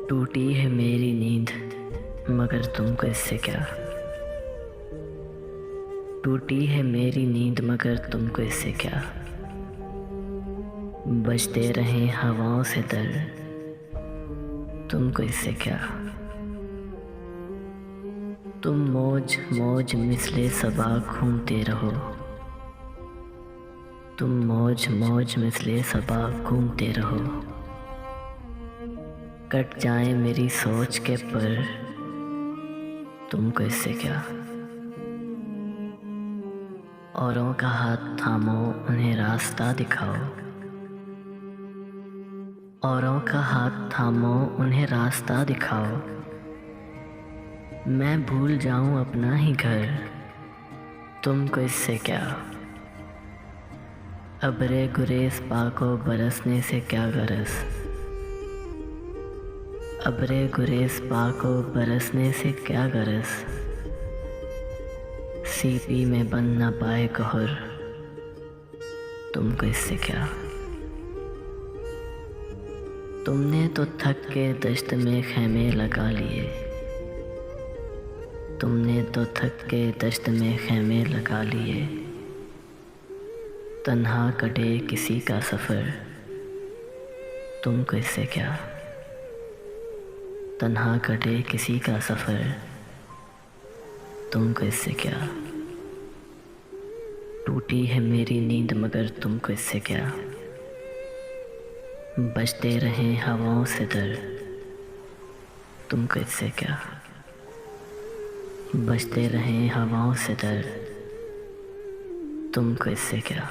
टूटी है मेरी नींद मगर तुमको इससे क्या। टूटी है मेरी नींद मगर तुमको इससे क्या। बजते रहे हवाओं से दर तुमको इससे क्या। तुम मौज मौज मिसले सबा घूमते रहो। तुम मौज मौज मिसले सबा घूमते रहो। कट जाए मेरी सोच के पर तुमको इससे क्या। औरों का हाथ थामो उन्हें रास्ता दिखाओ। औरों का हाथ थामो उन्हें रास्ता दिखाओ। मैं भूल जाऊं अपना ही घर तुमको इससे क्या। अबरे गुरेज पाको बरसने से क्या गरज। अबरे गुरेज पाको बरसने से क्या गरज। सीपी में बन न पाए कहर तुमको इससे क्या। तुमने तो थक के दश्त में खैमे लगा लिए। तुमने तो थक के दश्त में खैमे लगा लिए। तन्हा कटे किसी का सफ़र तुमको इससे क्या। तन्हा कटे किसी का सफ़र तुमको इससे क्या। टूटी है मेरी नींद मगर तुमको इससे क्या। बजते रहे हवाओं से दर तुमको इससे क्या। बजते रहे हवाओं से दर तुमको इससे क्या।